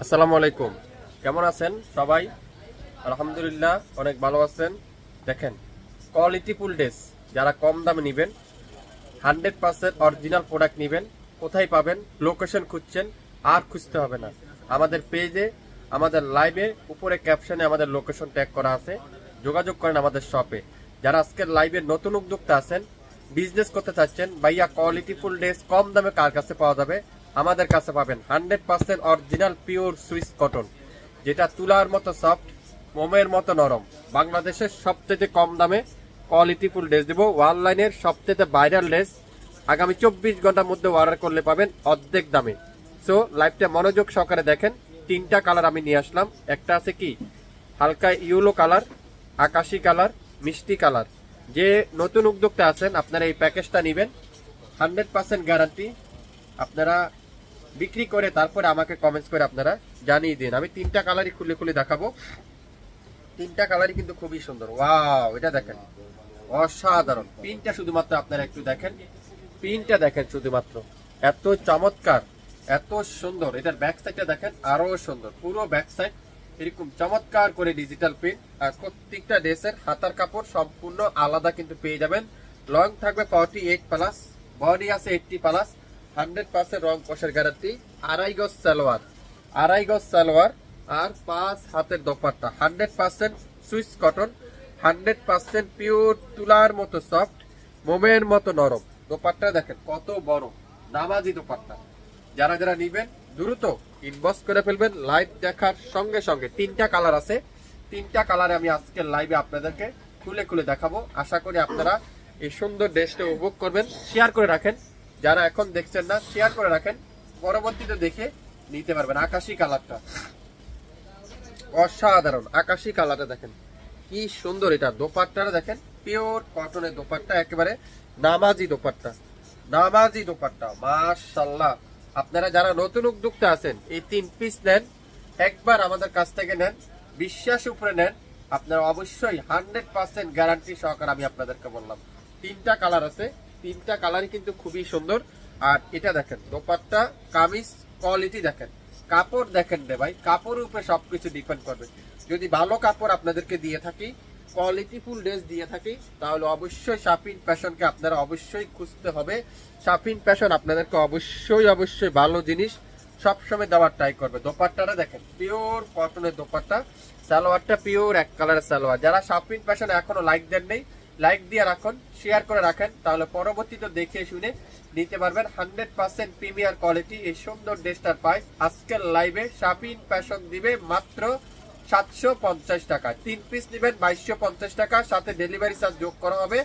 আসসালামু আলাইকুম। কেমন আছেন সবাই? আলহামদুলিল্লাহ অনেক ভালো আছেন। দেখেন, কোয়ালিটি ফুল ড্রেস যারা কম দামে নেবেন, 100% অরিজিনাল প্রোডাক্ট নেবেন, কোথায় পাবেন? লোকেশন খুঁজছেন, আর খুঁজতে হবে না। আমাদের পেজে, আমাদের লাইভে উপরে ক্যাপশনে আমাদের লোকেশন ট্যাগ করা আছে। যোগাযোগ করেন আমাদের শপে। যারা আজকের লাইভে নতুন উদ্যোক্তা আছেন, বিজনেস করতে চাচ্ছেন, ভাইয়া কোয়ালিটি ফুল ড্রেস কম দামে কার কাছে পাওয়া যাবে? আমাদের কাছে পাবেন 100% অরিজিনাল পিওর সুইস কটন, যেটা তুলার মতো সফট, মোমের মতো নরম। বাংলাদেশের সবচেয়ে কম দামে কোয়ালিটি ফুল ড্রেস দেবো। অনলাইনের সবচেয়ে ভাইরাল ড্রেস আগামী 24 ঘন্টার মধ্যে অর্ডার করলে পাবেন অর্ধেক দামে। সো লাইভটা মনোযোগ সহকারে দেখেন। 3টা কালার আমি নিয়ে আসলাম। একটা আছে কি হালকা ইয়েলো কালার, আকাশি কালার, মিষ্টি কালার। যে নতুন উদ্যোক্তা আছেন আপনারা এই প্যাকেজটা নেবেন, 100% গ্যারান্টি। আপনারা বিক্রি করে তারপরে আমাকে কমেন্টস করে আপনারা জানিয়ে দিন। আমি 3টা কালারই খুলে খুলে দেখাবো। 3টা কালারই কিন্তু খুবই সুন্দর। ওয়াও, এটা দেখেন, অসাধারণ। পিনটা শুধুমাত্র আপনারা একটু দেখেন, পিনটা দেখেন শুধুমাত্র, এত চমৎকার, এত সুন্দর। এটার ব্যাক সাইডটা দেখেন, আরো সুন্দর। পুরো ব্যাক সাইড এরকম চমৎকার করে ডিজিটাল প্রিন্ট। আর প্রত্যেকটা ড্রেসের হাতার কাপড় সম্পূর্ণ আলাদা কিন্তু পেয়ে যাবেন। লং থাকবে 48+, বডি আছে 80+, 100% রং কষের গ্যারান্টি। আড়াই গজ সালোয়ার আর 5 হাতের দোপাট্টা, 100% সুইস কটন, 100% পিওর তুলার মতো সফট, মোমের মতো নরম। দোপাট্টা দেখেন কত বড়, নামাজি দোপাট্টা। যারা যারা নিবেন দ্রুত ইনবক্স করে ফেলবেন লাইভ দেখার সঙ্গে সঙ্গে। 3টা কালার আছে, 3টা কালারে আমি আজকের লাইভে আপনাদেরকে খুলে খুলে দেখাবো। আশা করি আপনারা এই সুন্দর ড্রেসটা উপভোগ করবেন। শেয়ার করে রাখেন, যারা এখন দেখছেন না শেয়ার করে রাখেন, পরবর্তীতে দেখে নিতে পারবেন। আকাশি কালারটা অসাধারণ, আকাশি কালারটা দেখেন কি সুন্দর। এটা দোপাট্টাটা দেখেন, পিওর কটনের দোপাট্টা, একেবারে নামাজি দোপাট্টা, নামাজি দোপাট্টা, মাশাআল্লাহ। আপনারা যারা নতুন উদ্যোক্তা আছেন এই 3 পিস নেন, একবার আমাদের কাছ থেকে নেন, বিশ্বাস উপরে নেন, আপনারা অবশ্যই 100% গ্যারান্টি সহকারে আমি আপনাদেরকে বললাম। 3টা কালার আছে, 3টা কালারই কিন্তু খুবই সুন্দর। আর এটা দেখেন দোপাট্টা, কামিজ কোয়ালিটি দেখেন, কাপড় দেখেন রে ভাই, কাপড়ের উপরে সবকিছু ডিপেন্ড করবে। যদি ভালো কাপড় আপনাদেরকে দিয়ে থাকি, কোয়ালিটি ফুল ড্রেস দিয়ে থাকি, তাহলে অবশ্যই শাফিন ফ্যাশনকে আপনারা অবশ্যই খুঁজতে হবে। শাফিন ফ্যাশন আপনাদেরকে অবশ্যই ভালো জিনিস সবসময় দেওয়ার ট্রাই করবে। দোপাট্টাটা দেখেন পিওর কটনের দোপাট্টা, সালোয়ারটা পিওর এক কালারের সালোয়ার। যারা শাফিন ফ্যাশনে এখনো লাইক দেন নেই, লাইক দিয়ে রাখুন, শেয়ার করে রাখেন, তাহলে পরবর্তীতে দেখে শুনে নিতে পারবেন। 100% প্রিমিয়ার কোয়ালিটি এই সুন্দর ড্রেসটার প্রাইস আজকের লাইভে শাফিন ফ্যাশন দিবে মাত্র 750 টাকা। 3 পিস নেবেন 2250 টাকা, সাথে ডেলিভারি চার্জ যোগ করা হবে।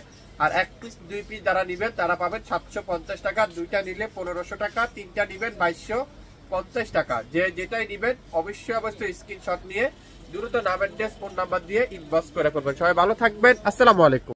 আর 1 পিস 2 পিস যারা নেবেন তারা পাবেন 750 টাকা। 2টা নিলে 1500 টাকা, 3টা নেবেন 2250 টাকা। যে যেটাই নেবেন অবশ্যই স্ক্রিনশট নিয়ে দ্রুত নাম, অ্যাড্রেস, ফোন নাম্বার দিয়ে ইনবক্স করে ফেলবেন। সবাই ভালো থাকবেন। আসসালামু আলাইকুম।